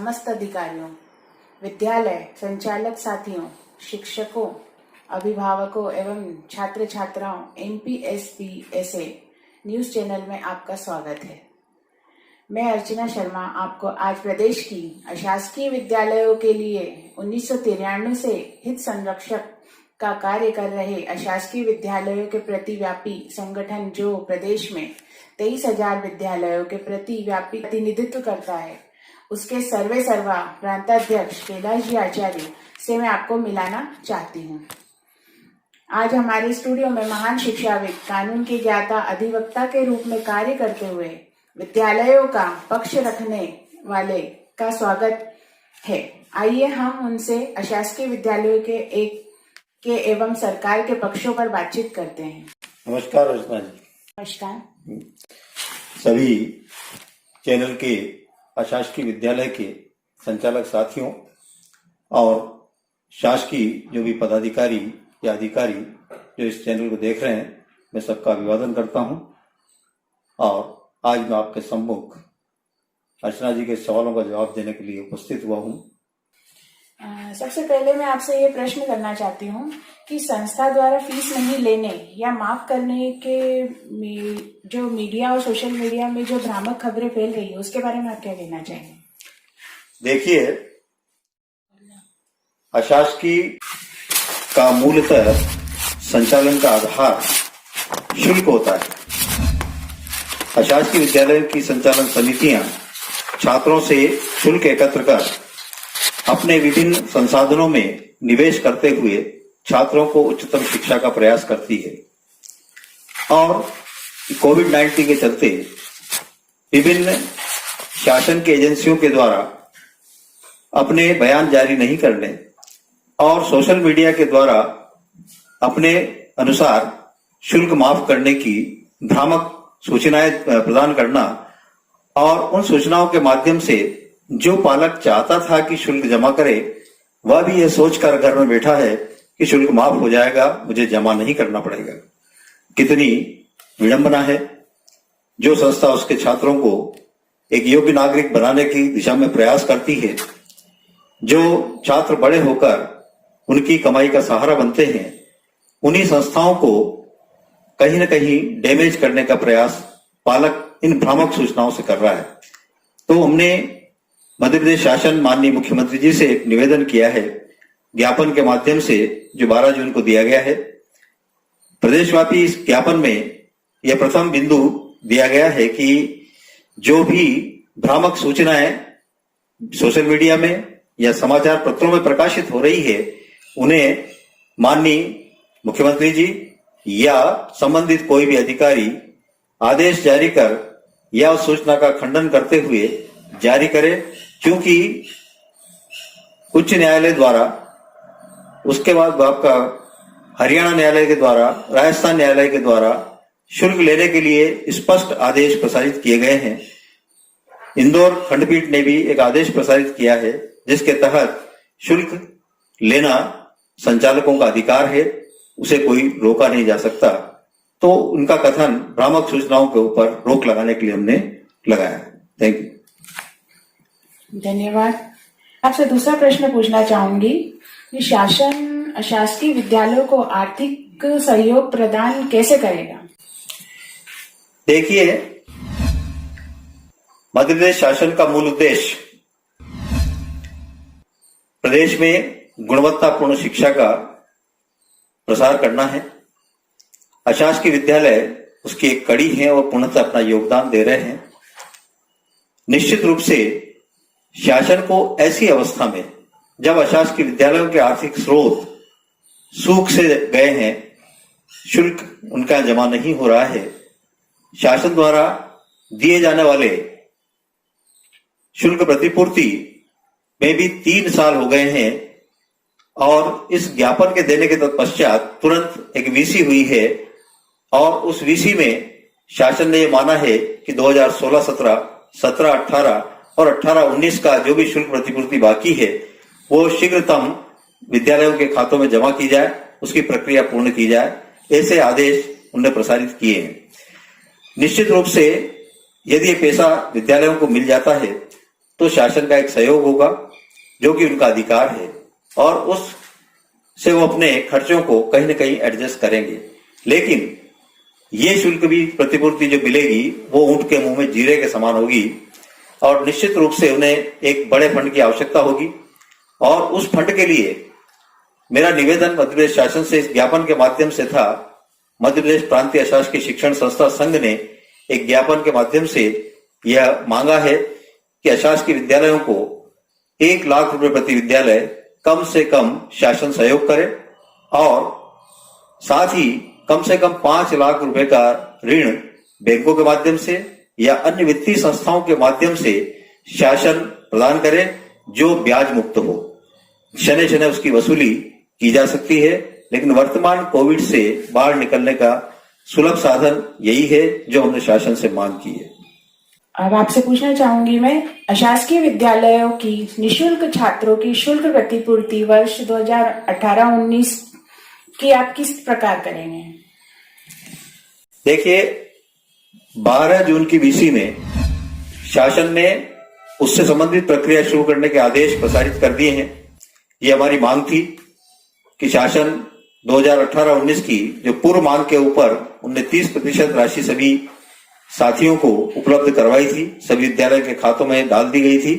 समस्त अधिकारियों, विद्यालय संचालक साथियों, शिक्षकों, अभिभावकों एवं छात्र छात्राओं MPSPSA न्यूज चैनल में आपका स्वागत है। मैं अर्चना शर्मा आपको आज प्रदेश की अशासकीय विद्यालयों के लिए 1993 से हित संरक्षक का कार्य कर रहे अशासकीय विद्यालयों के प्रतिव्यापी संगठन जो प्रदेश में 23,000 विद्यालयों के प्रतिव्यापी प्रतिनिधित्व करता है, उसके सर्वा प्रांताध्यक्ष कैलाश जी आचार्य से मैं आपको मिलाना चाहती हूँ। आज हमारे स्टूडियो में महान शिक्षाविद, कानून के ज्ञाता, अधिवक्ता के रूप में कार्य करते हुए विद्यालयों का पक्ष रखने वाले का स्वागत है। आइए हम उनसे अशासकीय विद्यालयों के एवं सरकार के पक्षों पर बातचीत करते हैं। नमस्कार रचना जी। नमस्कार। सभी चैनल के अशासकीय विद्यालय के संचालक साथियों और शासकीय जो भी पदाधिकारी या अधिकारी जो इस चैनल को देख रहे हैं, मैं सबका अभिवादन करता हूं। और आज मैं आपके सम्मुख अर्चना जी के सवालों का जवाब देने के लिए उपस्थित हुआ हूं। सबसे पहले मैं आपसे ये प्रश्न करना चाहती हूँ कि संस्था द्वारा फीस नहीं लेने या माफ करने के जो मीडिया और सोशल मीडिया में जो भ्रामक खबरें फैल रही है, उसके बारे में आप क्या कहना चाहेंगे? देखिए, अशासकीय का मूलतः संचालन का आधार शुल्क होता है। अशासकीय विद्यालय की संचालन समितियां छात्रों से शुल्क एकत्र कर अपने विभिन्न संसाधनों में निवेश करते हुए छात्रों को उच्चतम शिक्षा का प्रयास करती है। और कोविड-19 के चलते विभिन्न शासन की एजेंसियों के द्वारा अपने बयान जारी नहीं करने और सोशल मीडिया के द्वारा अपने अनुसार शुल्क माफ करने की भ्रामक सूचनाएं प्रदान करना और उन सूचनाओं के माध्यम से जो पालक चाहता था कि शुल्क जमा करे, वह भी यह सोचकर घर में बैठा है कि शुल्क माफ हो जाएगा, मुझे जमा नहीं करना पड़ेगा। कितनी विडंबना है। जो संस्था उसके छात्रों को एक योग्य नागरिक बनाने की दिशा में प्रयास करती है, जो छात्र बड़े होकर उनकी कमाई का सहारा बनते हैं, उन्हीं संस्थाओं को कहीं न कहीं डैमेज करने का प्रयास पालक इन भ्रामक सूचनाओं से कर रहा है। तो हमने मध्य प्रदेश शासन माननीय मुख्यमंत्री जी से एक निवेदन किया है, ज्ञापन के माध्यम से, जो 12 जून को दिया गया है। प्रदेशव्यापी इस ज्ञापन में यह प्रथम बिंदु दिया गया है कि जो भी भ्रामक सूचनाएं सोशल मीडिया में या समाचार पत्रों में प्रकाशित हो रही है, उन्हें माननीय मुख्यमंत्री जी या संबंधित कोई भी अधिकारी आदेश जारी कर या उस सूचना का खंडन करते हुए जारी करे। क्योंकि उच्च न्यायालय द्वारा, उसके बाद आपका हरियाणा न्यायालय के द्वारा, राजस्थान न्यायालय के द्वारा शुल्क लेने के लिए स्पष्ट आदेश प्रसारित किए गए हैं। इंदौर खंडपीठ ने भी एक आदेश प्रसारित किया है, जिसके तहत शुल्क लेना संचालकों का अधिकार है, उसे कोई रोका नहीं जा सकता। तो उनका कथन भ्रामक सूचनाओं के ऊपर रोक लगाने के लिए हमने लगाया। Thank you. धन्यवाद। आपसे दूसरा प्रश्न पूछना चाहूंगी कि शासन अशासकीय विद्यालयों को आर्थिक सहयोग प्रदान कैसे करेगा? देखिए, मध्य प्रदेश शासन का मूल उद्देश्य प्रदेश में गुणवत्तापूर्ण शिक्षा का प्रसार करना है। अशासकीय विद्यालय उसकी एक कड़ी है और पूर्णतः अपना योगदान दे रहे हैं। निश्चित रूप से शासन को ऐसी अवस्था में, जब अशासकीय विद्यालयों के आर्थिक स्रोत सूख से गए हैं, शुल्क उनका जमा नहीं हो रहा है, शासन द्वारा दिए जाने वाले शुल्क प्रतिपूर्ति में भी 3 साल हो गए हैं और इस ज्ञापन के देने के तत्पश्चात तुरंत एक वीसी हुई है और उस वीसी में शासन ने यह माना है कि 2016-17, 17-18 और 18-19 का जो भी शुल्क प्रतिपूर्ति बाकी है, वो शीघ्रतम विद्यालयों के खातों में जमा की जाए, उसकी प्रक्रिया पूर्ण की जाए। ऐसे आदेश उन्होंने प्रसारित किए हैं। निश्चित रूप से यदि ये पैसा विद्यालयों को मिल जाता है तो शासन का एक सहयोग होगा जो कि उनका अधिकार है और उस से वो अपने खर्चों को कहीं न कहीं एडजस्ट करेंगे। लेकिन ये शुल्क भी प्रतिपूर्ति जो मिलेगी वो ऊंट के मुंह में जीरे के समान होगी और निश्चित रूप से उन्हें एक बड़े फंड की आवश्यकता होगी और उस फंड के लिए मेरा निवेदन मध्य प्रदेश शासन से इस ज्ञापन के माध्यम से था। मध्य प्रदेश प्रांतीय अशासकीय शिक्षण संस्था संघ ने एक ज्ञापन के माध्यम से यह मांगा है कि अशासकीय विद्यालयों को 1 लाख रुपए प्रति विद्यालय कम से कम शासन सहयोग करे और साथ ही कम से कम 5 लाख रुपए का ऋण बैंकों के माध्यम से या अन्य वित्तीय संस्थाओं के माध्यम से शासन प्रदान करे जो ब्याज मुक्त हो। शनै शनै उसकी वसूली की जा सकती है, लेकिन वर्तमान कोविड से बाहर निकलने का सुलभ साधन यही है जो हमने शासन से मांग की है। अब आपसे पूछना चाहूंगी मैं, अशासकीय विद्यालयों की निशुल्क छात्रों की शुल्क प्रतिपूर्ति वर्ष 2018-19 की आप किस प्रकार करेंगे? देखिए, 12 जून की बीसी में शासन ने उससे संबंधित प्रक्रिया शुरू करने के आदेश प्रसारित कर दिए हैं। ये हमारी मांग थी कि शासन 2018-19 की जो पूर्व मांग के ऊपर उनने 30% राशि सभी साथियों को उपलब्ध करवाई थी, सभी विद्यालय के खातों में डाल दी गई थी।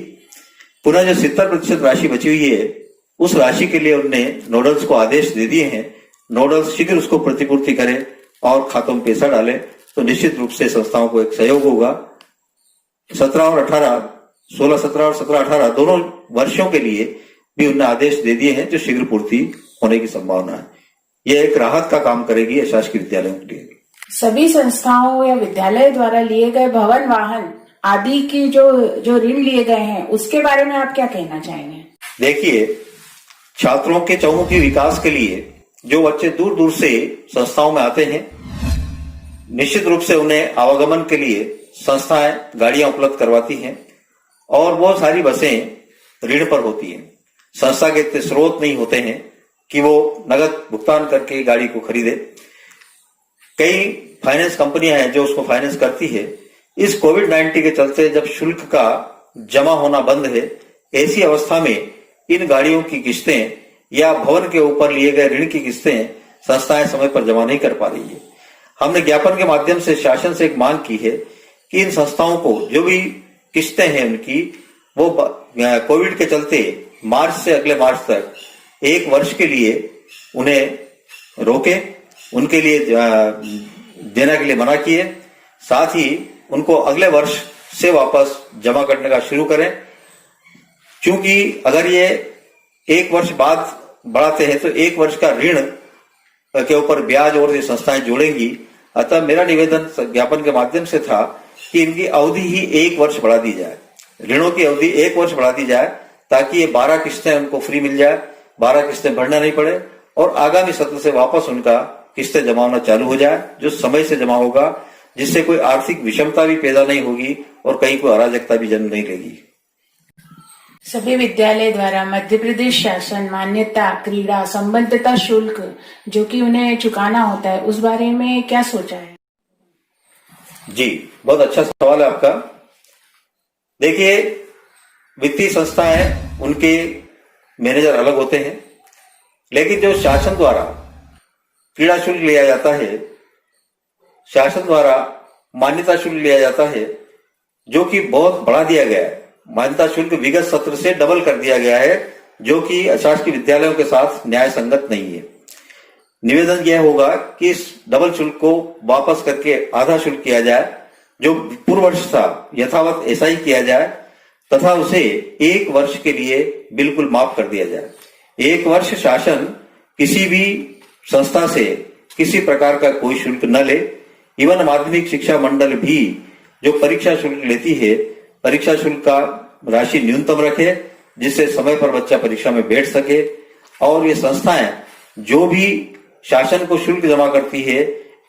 पुनः जो 70% राशि बची हुई है उस राशि के लिए उनने नोडल्स को आदेश दे दिए हैं। नोडल्स शीघ्र उसको प्रतिपूर्ति करें और खातों में पैसा डाले तो निश्चित रूप से संस्थाओं को एक सहयोग होगा। 17 और 18, 16-17 और 17-18 दोनों वर्षों के लिए भी उन्होंने आदेश दे दिए हैं जो शीघ्र पूर्ति होने की संभावना है। यह एक राहत का काम करेगी अशासकीय विद्यालयों के लिए। सभी संस्थाओं या विद्यालय द्वारा लिए गए भवन वाहन आदि की जो ऋण लिए गए हैं उसके बारे में आप क्या कहना चाहेंगे? देखिए, छात्रों के चहुमुखी विकास के लिए जो बच्चे दूर दूर से संस्थाओं में आते हैं, निश्चित रूप से उन्हें आवागमन के लिए संस्थाएं गाड़ियां उपलब्ध करवाती हैं और बहुत सारी बसें ऋण पर होती हैं। संस्था के इतने स्रोत नहीं होते हैं कि वो नगद भुगतान करके गाड़ी को खरीदे। कई फाइनेंस कंपनियां हैं जो उसको फाइनेंस करती है। इस कोविड-19 के चलते जब शुल्क का जमा होना बंद है, ऐसी अवस्था में इन गाड़ियों की किस्तें या भवन के ऊपर लिए गए ऋण की किस्तें संस्थाएं समय पर जमा नहीं कर पा रही है। हमने ज्ञापन के माध्यम से शासन से एक मांग की है कि इन संस्थाओं को जो भी किस्तें हैं उनकी वो कोविड के चलते मार्च से अगले मार्च तक 1 वर्ष के लिए उन्हें रोके, उनके लिए देने के लिए मना किए, साथ ही उनको अगले वर्ष से वापस जमा करने का शुरू करें। क्योंकि अगर ये 1 वर्ष बाद बढ़ाते हैं तो 1 वर्ष का ऋण के ऊपर ब्याज और ये संस्थाएं जोड़ेंगी। अतः मेरा निवेदन ज्ञापन के माध्यम से था कि इनकी अवधि ही 1 वर्ष बढ़ा दी जाए, ऋणों की अवधि 1 वर्ष बढ़ा दी जाए ताकि ये 12 किस्तें उनको फ्री मिल जाए, 12 किस्तें भरना नहीं पड़े और आगामी सत्र से वापस उनका किस्तें जमा होना चालू हो जाए जो समय से जमा होगा, जिससे कोई आर्थिक विषमता भी पैदा नहीं होगी और कहीं कोई अराजकता भी जन्म नहीं लेगी। सभी विद्यालय द्वारा मध्य प्रदेश शासन मान्यता क्रीड़ा संबद्धता शुल्क जो कि उन्हें चुकाना होता है उस बारे में क्या सोचा है? जी, बहुत अच्छा सवाल है आपका। देखिए, वित्तीय संस्थाएं उनके मैनेजर अलग होते हैं, लेकिन जो शासन द्वारा क्रीड़ा शुल्क लिया जाता है, शासन द्वारा मान्यता शुल्क लिया जाता है जो कि बहुत बढ़ा दिया गया है। मान्यता शुल्क विगत सत्र से डबल कर दिया गया है जो कि अशासकीय विद्यालयों के साथ न्याय संगत नहीं है। निवेदन यह होगा कि इस डबल शुल्क को वापस करके आधा शुल्क किया जाए, जो पूर्व वर्ष था यथावत ऐसा ही किया जाए तथा उसे 1 वर्ष के लिए बिल्कुल माफ कर दिया जाए। 1 वर्ष शासन किसी भी संस्था से किसी प्रकार का कोई शुल्क न ले। इवन माध्यमिक शिक्षा मंडल भी जो परीक्षा शुल्क लेती है, परीक्षा शुल्क का राशि न्यूनतम रखे जिससे समय पर बच्चा परीक्षा में बैठ सके। और ये संस्थाएं जो भी शासन को शुल्क जमा करती है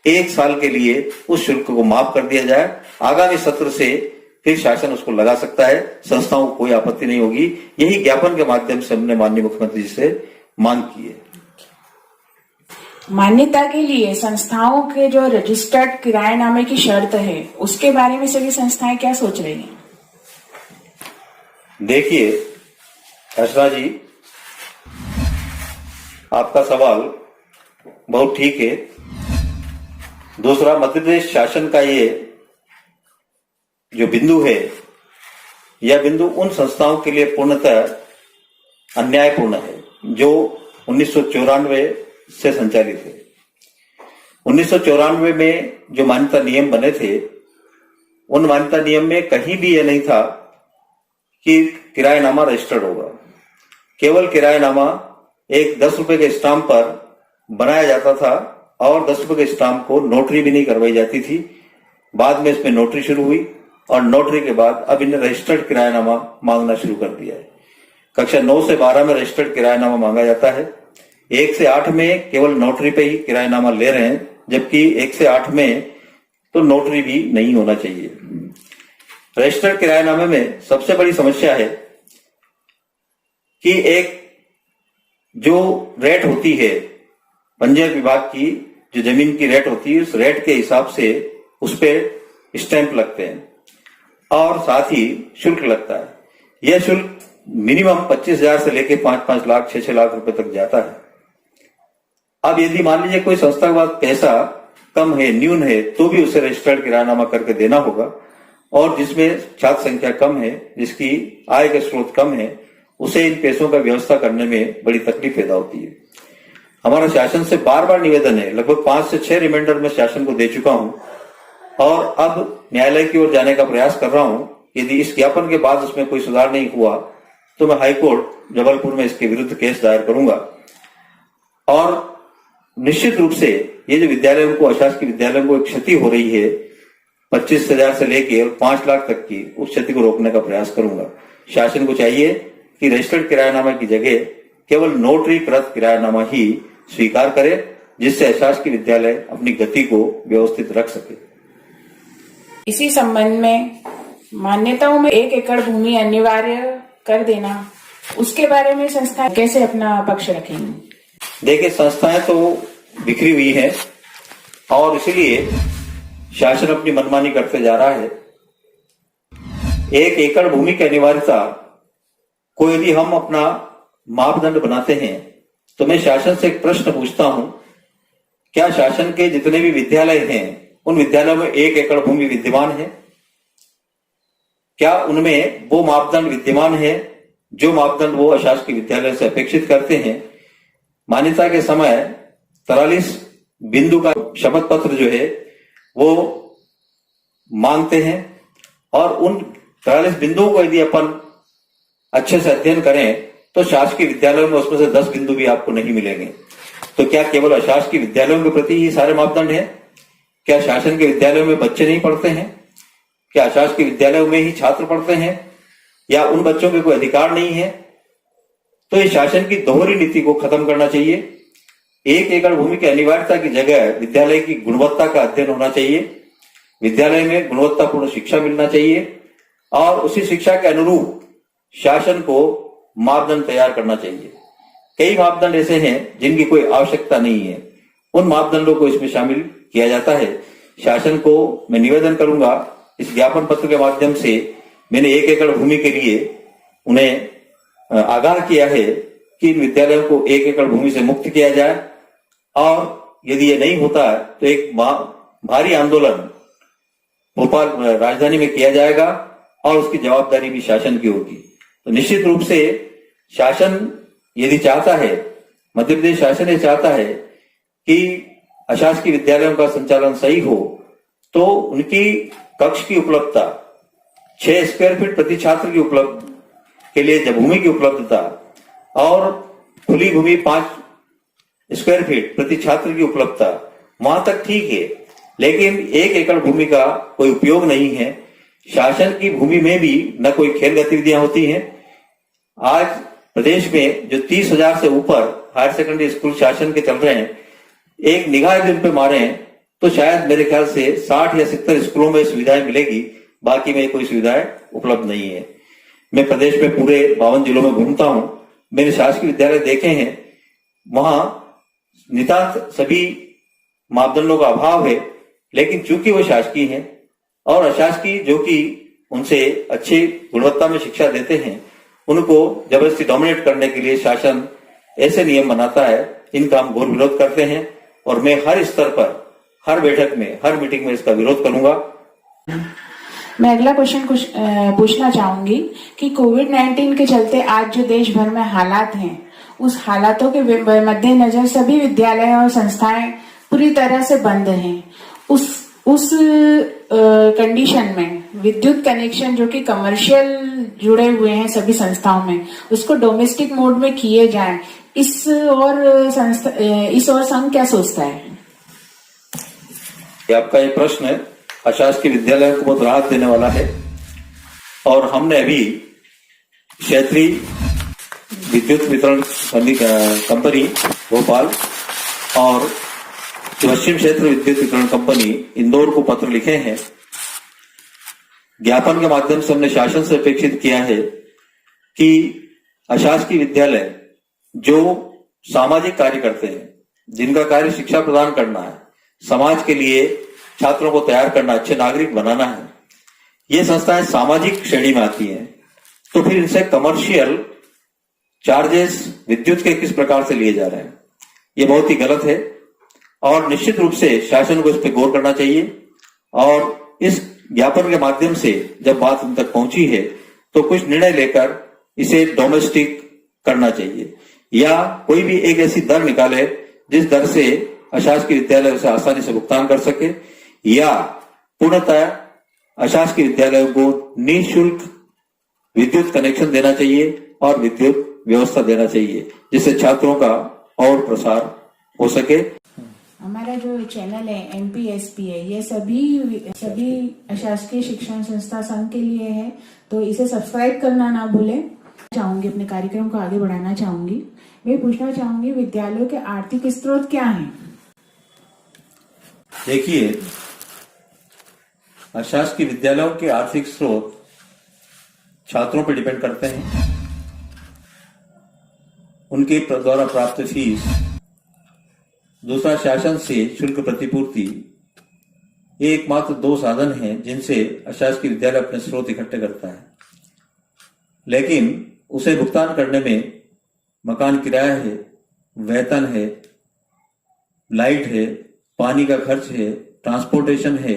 1 साल के लिए उस शुल्क को माफ कर दिया जाए। आगामी सत्र से फिर शासन उसको लगा सकता है, संस्थाओं को कोई आपत्ति नहीं होगी। यही ज्ञापन के माध्यम से हमने माननीय मुख्यमंत्री जी से मांग की है। मान्यता के लिए संस्थाओं के जो रजिस्टर्ड किराएनामे की शर्त है उसके बारे में सभी संस्थाएं क्या सोच रही हैं? देखिए अर्चना जी, आपका सवाल बहुत ठीक है। दूसरा, मध्य प्रदेश शासन का ये जो बिंदु है, यह बिंदु उन संस्थाओं के लिए पूर्णतः अन्यायपूर्ण है जो 1994 से संचालित है। 1994 में जो मान्यता नियम बने थे, उन मान्यता नियम में कहीं भी यह नहीं था कि किरायानामा रजिस्टर्ड होगा। केवल किरायानामा एक 10 रुपए के स्टाम्प पर बनाया जाता था और 10 रुपए के स्टाम्प को नोटरी भी नहीं करवाई जाती थी। बाद में इसमें नोटरी शुरू हुई और नोटरी के बाद अब इन्हें रजिस्टर्ड किरायानामा मांगना शुरू कर दिया है। कक्षा 9 से 12 में रजिस्टर्ड किरायानामा मांगा जाता है। 1 से 8 में केवल नोटरी पे ही किरायानामा ले रहे हैं, जबकि 1 से 8 में तो नोटरी भी नहीं होना चाहिए। रजिस्टर्ड किरायानामे में सबसे बड़ी समस्या है कि एक जो रेट होती है पंजीयन विभाग की, जो जमीन की रेट होती है, उस रेट के हिसाब से उस पर स्टैंप लगते हैं और साथ ही शुल्क लगता है। यह शुल्क मिनिमम 25,000 से लेकर 5-5 लाख 6-6 लाख रुपए तक जाता है। अब यदि मान लीजिए कोई संस्था के पास पैसा कम है, न्यून है, तो भी उसे रजिस्टर्ड किरायानामा करके देना होगा, और जिसमें छात्र संख्या कम है, जिसकी आय के स्रोत कम है, उसे इन पैसों का व्यवस्था करने में बड़ी तकलीफ पैदा होती है। हमारा शासन से बार बार निवेदन है, लगभग 5 से 6 रिमाइंडर में शासन को दे चुका हूं और अब न्यायालय की ओर जाने का प्रयास कर रहा हूं। यदि इस ज्ञापन के बाद उसमें कोई सुधार नहीं हुआ तो मैं हाईकोर्ट जबलपुर में इसके विरुद्ध केस दायर करूंगा। और निश्चित रूप से ये जो विद्यालयों को, अशासकीय विद्यालयों को क्षति हो रही है 25,000 से लेकर 5 लाख तक की, उस क्षति को रोकने का प्रयास करूंगा। शासन को चाहिए कि रजिस्टर्ड किरायानामा की जगह केवल नोटरीकृत किरायानामा ही स्वीकार करे, जिससे अशासकीय विद्यालय अपनी गति को व्यवस्थित रख सके। इसी संबंध में मान्यताओं में 1 एकड़ भूमि अनिवार्य कर देना, उसके बारे में संस्थाएं कैसे अपना पक्ष रखेंगी? देखिए, संस्थाएं तो बिखरी हुई हैं और इसलिए शासन अपनी मनमानी करते जा रहा है। 1 एकड़ भूमि की अनिवार्यता को यदि हम अपना मापदंड बनाते हैं तो मैं शासन से एक प्रश्न पूछता हूं, क्या शासन के जितने भी विद्यालय हैं उन विद्यालयों में 1 एकड़ भूमि विद्यमान है? क्या उनमें वो मापदंड विद्यमान है जो मापदंड वो अशासकीय विद्यालय से अपेक्षित करते हैं? मान्यता के समय 43 बिंदु का शपथ पत्र जो है वो मांगते हैं और उन 43 बिंदुओं को यदि अपन अच्छे से अध्ययन करें तो शासकीय विद्यालयों में उसमें से 10 बिंदु भी आपको नहीं मिलेंगे। तो क्या केवल अशासकीय विद्यालयों के प्रति ही सारे मापदंड हैं? क्या शासन के विद्यालयों में बच्चे नहीं पढ़ते हैं? क्या अशासकीय विद्यालयों में ही छात्र पढ़ते हैं या उन बच्चों के कोई अधिकार नहीं है? तो इस शासन की दोहरी नीति को खत्म करना चाहिए। 1 एकड़ भूमि की अनिवार्यता की जगह विद्यालय की गुणवत्ता का अध्ययन होना चाहिए, विद्यालय में गुणवत्तापूर्ण शिक्षा मिलना चाहिए और उसी शिक्षा के अनुरूप शासन को मापदंड तैयार करना चाहिए। कई मापदंड ऐसे हैं जिनकी कोई आवश्यकता नहीं है, उन मापदंडों को इसमें शामिल किया जाता है। शासन को मैं निवेदन करूंगा, इस ज्ञापन पत्र के माध्यम से मैंने 1 एकड़ भूमि के लिए उन्हें आगाह किया है कि इन विद्यालयों को 1 एकड़ भूमि से मुक्त किया जाए और यदि ये नहीं होता है तो एक भारी आंदोलन भोपाल राजधानी में किया जाएगा और उसकी जवाबदारी भी शासन की होगी। तो निश्चित रूप से शासन यदि चाहता है, मध्य प्रदेश शासन ये चाहता है कि अशासकीय विद्यालयों का संचालन सही हो, तो उनकी कक्ष की उपलब्धता 6 स्क्वायर फीट प्रति छात्र की उपलब्ध के लिए जब भूमि की उपलब्धता और खुली भूमि 5 स्क्वायर फीट प्रति छात्र की उपलब्धता, वहां तक ठीक है, लेकिन 1 एकड़ भूमि का कोई उपयोग नहीं है। शासन की भूमि में भी न कोई खेल गतिविधियां होती हैं। आज प्रदेश में जो 30,000 से ऊपर हायर सेकेंडरी स्कूल शासन के चल रहे हैं, एक निगाह यदि उन पे मारे तो शायद मेरे ख्याल से 60 या 70 स्कूलों में सुविधाएं मिलेगी, बाकी में कोई सुविधाएं उपलब्ध नहीं है। मैं प्रदेश में पूरे 52 जिलों में घूमता हूं, मैंने शासकीय विद्यालय देखे हैं, वहां नितांत सभी मापदंडों का अभाव है, लेकिन चूंकि वो शासकीय हैं और अशासकीय जो कि उनसे अच्छी गुणवत्ता में शिक्षा देते हैं, उनको जबरदस्ती डोमिनेट करने के लिए शासन ऐसे नियम बनाता है, इनका हम घोर विरोध करते हैं और मैं हर स्तर पर, हर बैठक में, हर मीटिंग में इसका विरोध करूंगा। मैं अगला क्वेश्चन पूछना चाहूंगी कि कोविड-19 के चलते आज जो देश भर में हालात हैं, उस हालातों के मद्देनजर सभी विद्यालय और संस्थाएं पूरी तरह से बंद हैं। उस कंडीशन में विद्युत कनेक्शन जो कि कमर्शियल जुड़े हुए हैं सभी संस्थाओं में, उसको डोमेस्टिक मोड में किए जाए, इस और संघ क्या सोचता है? ये आपका एक प्रश्न है, अशासकीय विद्यालयों को बहुत राहत देने वाला है और हमने अभी क्षेत्रीय विद्युत वितरण कंपनी भोपाल और पश्चिम क्षेत्र विद्युत वितरण कंपनी इंदौर को पत्र लिखे हैं। ज्ञापन के माध्यम से हमने शासन से अपेक्षित किया है कि अशासकीय विद्यालय जो सामाजिक कार्य करते हैं, जिनका कार्य शिक्षा प्रदान करना है, समाज के लिए छात्रों को तैयार करना, अच्छे नागरिक बनाना है, ये संस्थाएं सामाजिक श्रेणी में आती हैं, तो फिर इनसे कमर्शियल चार्जेस विद्युत के किस प्रकार से लिए जा रहे हैं, ये बहुत ही गलत है और निश्चित रूप से शासन को इस पर गौर करना चाहिए। और इस ज्ञापन के माध्यम से जब बात उन तक पहुंची है तो कुछ निर्णय लेकर इसे डोमेस्टिक करना चाहिए या कोई भी एक ऐसी दर निकाले जिस दर से अशासकीय विद्यालय उसे आसानी से भुगतान कर सके, या पूर्णतः अशासकीय विद्यालयों को निःशुल्क विद्युत कनेक्शन देना चाहिए और विद्युत व्यवस्था देना चाहिए, जिससे छात्रों का और प्रसार हो सके। हमारा जो चैनल है MPSP है, ये सभी अशासकीय शिक्षण संस्था संघ के लिए है, तो इसे सब्सक्राइब करना ना भूलें। चाहूंगी अपने कार्यक्रम को आगे बढ़ाना चाहूंगी। मैं पूछना चाहूंगी विद्यालयों के आर्थिक स्रोत क्या हैं? देखिए, अशासकीय विद्यालयों के आर्थिक स्रोत छात्रों पर डिपेंड करते हैं, उनके द्वारा प्राप्त फीस, दूसरा शासन से शुल्क प्रतिपूर्ति, ये एकमात्र दो साधन हैं जिनसे अशासकीय विद्यालय अपने स्रोत इकट्ठे करता है। लेकिन उसे भुगतान करने में मकान किराया है, वेतन है, लाइट है, पानी का खर्च है, ट्रांसपोर्टेशन है,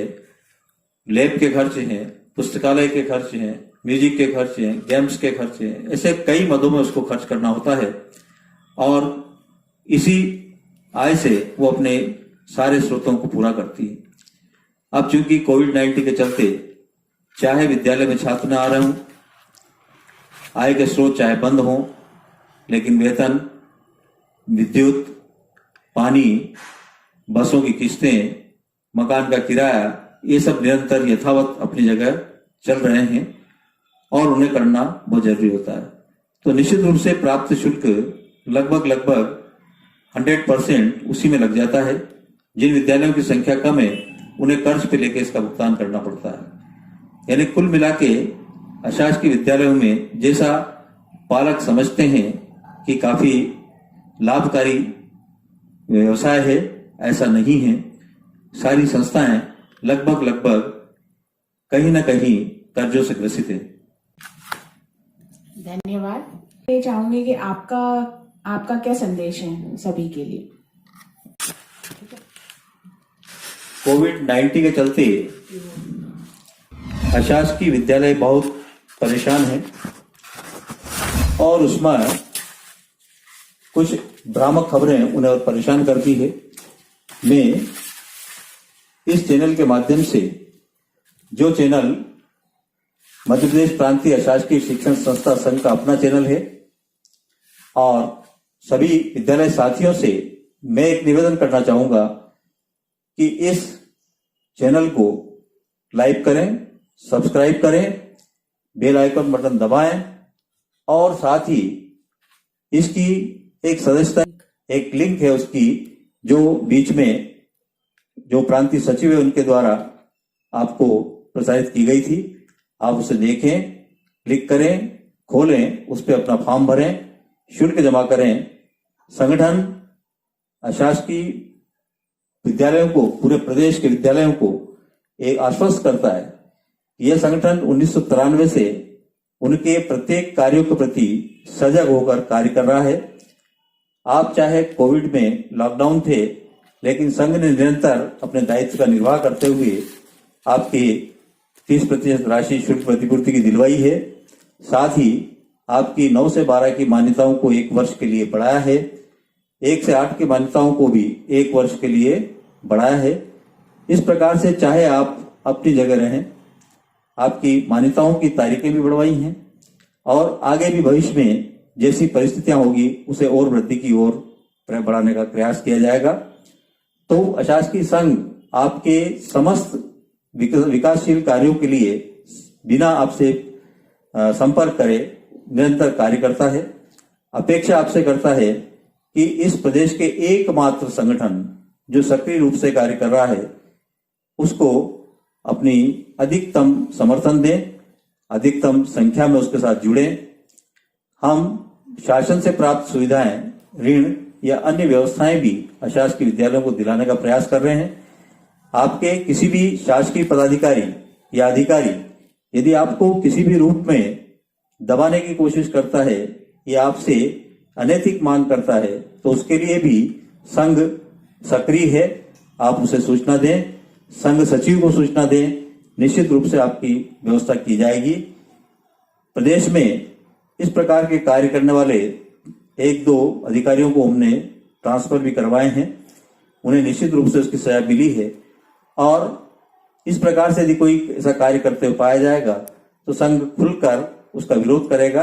लैब के खर्च हैं, पुस्तकालय के खर्च हैं, म्यूजिक के खर्च हैं, गेम्स के खर्च हैं, ऐसे कई मदों में उसको खर्च करना होता है और इसी आय से वो अपने सारे स्रोतों को पूरा करती है। अब चूंकि कोविड-19 के चलते चाहे विद्यालय में छात्र न आ रहे हों, आय के स्रोत चाहे बंद हों, लेकिन वेतन, विद्युत, पानी, बसों की किस्तें, मकान का किराया, ये सब निरंतर यथावत अपनी जगह चल रहे हैं और उन्हें करना बहुत जरूरी होता है। तो निश्चित रूप से प्राप्त शुल्क लगभग 100% उसी में लग जाता है। जिन विद्यालयों की संख्या कम है उन्हें कर्ज पे लेके इसका भुगतान करना पड़ता है। यानी कुल मिला के अशासकीय विद्यालयों में जैसा पालक समझते हैं कि काफी लाभकारी व्यवसाय है, ऐसा नहीं है। सारी संस्थाएं लगभग कहीं ना कहीं कर्जों से ग्रसित है। धन्यवाद। मैं चाहूंगी कि आपका क्या संदेश है सभी के लिए? कोविड-19 के चलते अशासकीय विद्यालय बहुत परेशान है और उसमें कुछ भ्रामक खबरें उन्हें और परेशान करती है। मैं इस चैनल के माध्यम से, जो चैनल मध्य प्रदेश प्रांतीय अशासकीय शिक्षण संस्था संघ का अपना चैनल है, और सभी विद्यालय साथियों से मैं एक निवेदन करना चाहूंगा कि इस चैनल को लाइक करें, सब्सक्राइब करें, बेल आइकन बटन दबाएं और साथ ही इसकी एक सदस्यता, एक लिंक है उसकी, जो बीच में जो प्रांतीय सचिव है उनके द्वारा आपको प्रसारित की गई थी। आप उसे देखें, क्लिक करें, खोलें, उस पर अपना फॉर्म भरें, शुल्क जमा करें। संगठन अशासकीय विद्यालयों को, पूरे प्रदेश के विद्यालयों को एक आश्वस्त करता है। यह संगठन 1993 से उनके प्रत्येक कार्यों के प्रति सजग होकर कार्य कर रहा है। आप चाहे कोविड में लॉकडाउन थे, लेकिन संघ ने निरंतर अपने दायित्व का निर्वाह करते हुए आपके 30% राशि शुल्क प्रतिपूर्ति की दिलवाई है। साथ ही आपकी 9 से 12 की मान्यताओं को 1 वर्ष के लिए बढ़ाया है। 1 से 8 की मान्यताओं को भी 1 वर्ष के लिए बढ़ाया है। इस प्रकार से चाहे आप अपनी जगह रहें, आपकी मान्यताओं की तारीखें भी बढ़वाई हैं और आगे भी भविष्य में जैसी परिस्थितियां होगी उसे और वृद्धि की ओर बढ़ाने का प्रयास किया जाएगा। तो अशासकीय संघ आपके समस्त विकासशील कार्यों के लिए बिना आपसे संपर्क करे निरंतर कार्य करता है। अपेक्षा आपसे करता है कि इस प्रदेश के एकमात्र संगठन जो सक्रिय रूप से कार्य कर रहा है उसको अपनी अधिकतम समर्थन दें, अधिकतम संख्या में उसके साथ जुड़ें। हम शासन से प्राप्त सुविधाएं, ऋण या अन्य व्यवस्थाएं भी अशासकीय विद्यालयों को दिलाने का प्रयास कर रहे हैं। आपके किसी भी शासकीय पदाधिकारी या अधिकारी यदि आपको किसी भी रूप में दबाने की कोशिश करता है या आपसे अनैतिक मांग करता है तो उसके लिए भी संघ सक्रिय है। आप उसे सूचना दें, संघ सचिव को सूचना दें, निश्चित रूप से आपकी व्यवस्था की जाएगी। प्रदेश में इस प्रकार के कार्य करने वाले 1-2 अधिकारियों को हमने ट्रांसफर भी करवाए हैं। उन्हें निश्चित रूप से उसकी सजा मिली है और इस प्रकार से यदि कोई ऐसा कार्य करते हुए पाया जाएगा तो संघ खुलकर उसका विरोध करेगा।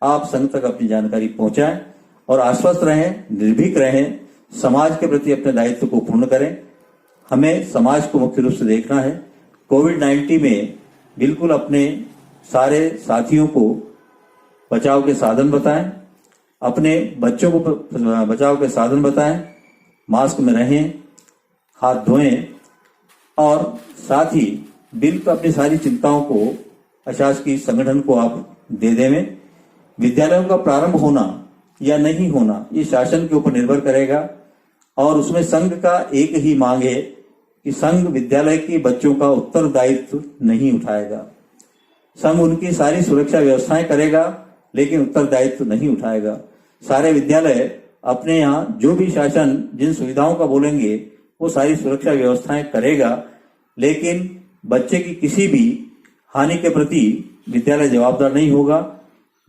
आप संघ तक अपनी जानकारी पहुंचाएं और आश्वस्त रहें, निर्भीक रहें, समाज के प्रति अपने दायित्व को पूर्ण करें। हमें समाज को मुख्य रूप से देखना है। कोविड-19 में बिल्कुल अपने सारे साथियों को बचाव के साधन बताएं, अपने बच्चों को बचाव के साधन बताएं, मास्क में रहें, हाथ धोएं और साथ ही बिल्कुल अपनी सारी चिंताओं को अशासकीय संगठन को आप दे देवें। विद्यालयों का प्रारंभ होना या नहीं होना ये शासन के ऊपर निर्भर करेगा और उसमें संघ का एक ही मांग है कि संघ विद्यालय के बच्चों का उत्तरदायित्व नहीं उठाएगा। संघ उनकी सारी सुरक्षा व्यवस्थाएं करेगा लेकिन उत्तरदायित्व नहीं उठाएगा। सारे विद्यालय अपने यहाँ जो भी शासन जिन सुविधाओं का बोलेंगे वो सारी सुरक्षा व्यवस्थाएं करेगा, लेकिन बच्चे की किसी भी हानि के प्रति विद्यालय जवाबदार नहीं होगा।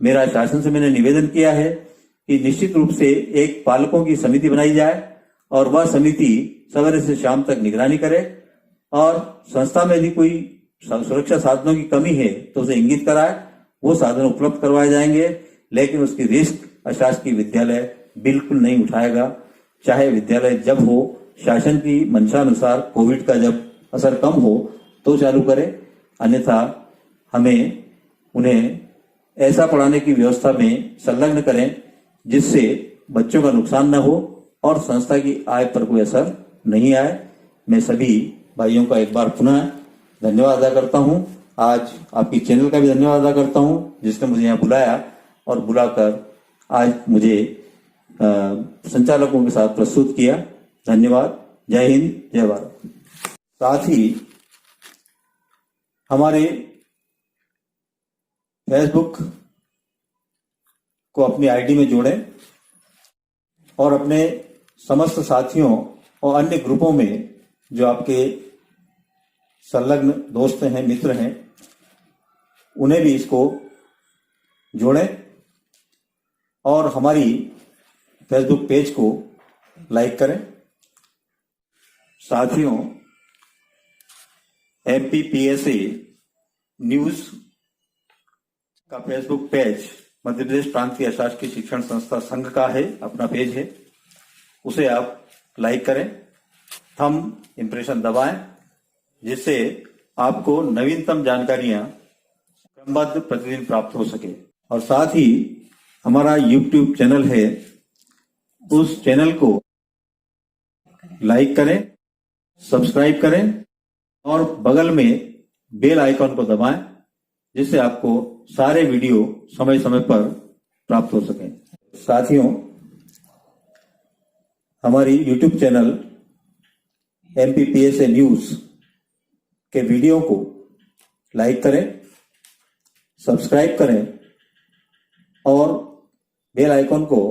मेरा शासन से मैंने निवेदन किया है कि निश्चित रूप से एक पालकों की समिति बनाई जाए और वह समिति सवेरे से शाम तक निगरानी करे और संस्था में यदि कोई सुरक्षा साधनों की कमी है तो उसे इंगित कराए, वो साधन उपलब्ध करवाए जाएंगे, लेकिन उसकी रिस्क अशासकीय विद्यालय बिल्कुल नहीं उठाएगा। चाहे विद्यालय जब हो, शासन की मंशा अनुसार कोविड का जब असर कम हो तो चालू करे, अन्यथा हमें उन्हें ऐसा पढ़ाने की व्यवस्था में संलग्न करें जिससे बच्चों का नुकसान न हो और संस्था की आय पर कोई असर नहीं आए। मैं सभी भाइयों का एक बार पुनः धन्यवाद अदा करता हूं। आज आपकी चैनल का भी धन्यवाद अदा करता हूं जिसने मुझे यहाँ बुलाया और बुलाकर आज मुझे संचालकों के साथ प्रस्तुत किया। धन्यवाद। जय हिंद, जय भारत। साथ ही हमारे फेसबुक को अपनी आईडी में जोड़ें और अपने समस्त साथियों और अन्य ग्रुपों में जो आपके संलग्न दोस्त हैं, मित्र हैं, उन्हें भी इसको जोड़ें और हमारी फेसबुक पेज को लाइक करें। साथियों, MPPSA न्यूज का फेसबुक पेज मध्य प्रदेश प्रांतीय अशासकीय शिक्षण संस्था संघ का है, अपना पेज है, उसे आप लाइक करें, थंब इंप्रेशन दबाएं, जिससे आपको नवीनतम जानकारियां क्रमबद्ध प्रतिदिन प्राप्त हो सके। और साथ ही हमारा YouTube चैनल है, उस चैनल को लाइक करें, सब्सक्राइब करें और बगल में बेल आइकॉन को दबाएं, जिससे आपको सारे वीडियो समय समय पर प्राप्त हो सकें। साथियों, हमारी YouTube चैनल MPPSA न्यूज के वीडियो को लाइक करें, सब्सक्राइब करें और बेल आइकॉन को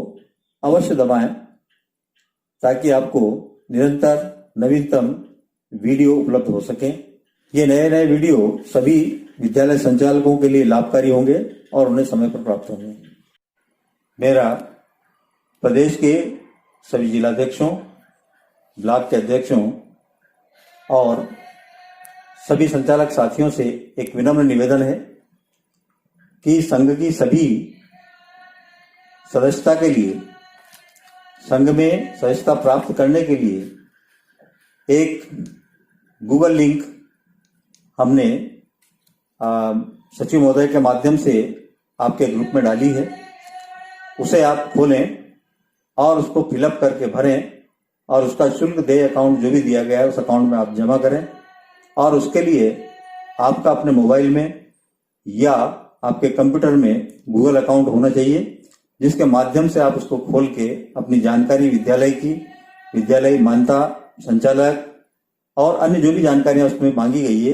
अवश्य दबाएं ताकि आपको निरंतर नवीनतम वीडियो उपलब्ध हो सके। ये नए नए वीडियो सभी विद्यालय संचालकों के लिए लाभकारी होंगे और उन्हें समय पर प्राप्त होंगे। मेरा प्रदेश के सभी जिलाध्यक्षों, ब्लॉक के अध्यक्षों और सभी संचालक साथियों से एक विनम्र निवेदन है कि संघ की सभी सदस्यता के लिए, संघ में सदस्यता प्राप्त करने के लिए एक गूगल लिंक हमने सचिव महोदय के माध्यम से आपके ग्रुप में डाली है। उसे आप खोलें और उसको फिलअप करके भरें और उसका शुल्क देय अकाउंट जो भी दिया गया है उस अकाउंट में आप जमा करें। और उसके लिए आपका अपने मोबाइल में या आपके कंप्यूटर में गूगल अकाउंट होना चाहिए, जिसके माध्यम से आप उसको खोल के अपनी जानकारी विद्यालय की, विद्यालय मान्यता संचालक और अन्य जो भी जानकारियां उसमें मांगी गई है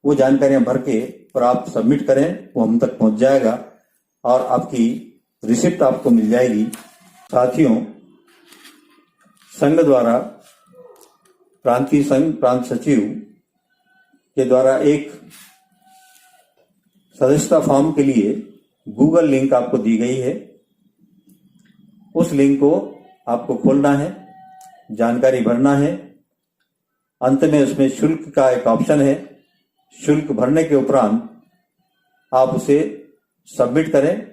वो जानकारियां भर के और आप सबमिट करें, वो हम तक पहुंच जाएगा और आपकी रिसिप्ट आपको मिल जाएगी। साथियों, संघ द्वारा प्रांतीय संघ प्रांत सचिव के द्वारा एक सदस्यता फॉर्म के लिए गूगल लिंक आपको दी गई है। उस लिंक को आपको खोलना है, जानकारी भरना है। अंत में उसमें शुल्क का एक ऑप्शन है। शुल्क भरने के उपरांत आप उसे सबमिट करें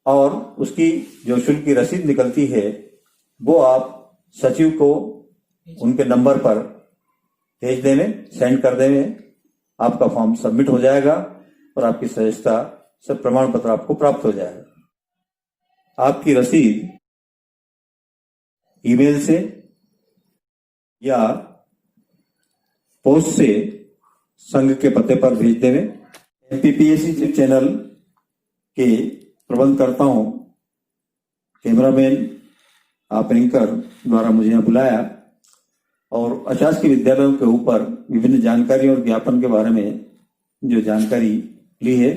और उसकी जो शुल्क की रसीद निकलती है वो आप सचिव को उनके नंबर पर भेज देने, सेंड कर देने। आपका फॉर्म सबमिट हो जाएगा और आपकी सदस्यता से प्रमाण पत्र आपको प्राप्त हो जाएगा। आपकी रसीद ईमेल से या पोस्ट से संघ के पते पर भेज देवे। एमपीपीएससी चैनल के प्रबंध करता हूं, कैमरामैन आप एंकर द्वारा मुझे यहाँ बुलाया और अशासकीय विद्यालयों के ऊपर विभिन्न जानकारी और ज्ञापन के बारे में जो जानकारी ली है,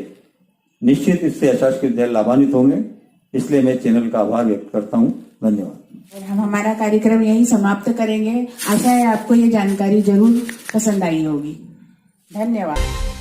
निश्चित इससे अशासकीय विद्यालय लाभान्वित होंगे। इसलिए मैं चैनल का आभार व्यक्त करता हूं। धन्यवाद। हम हमारा कार्यक्रम यहीं समाप्त करेंगे। आशा है आपको ये जानकारी जरूर पसंद आई होगी। धन्यवाद।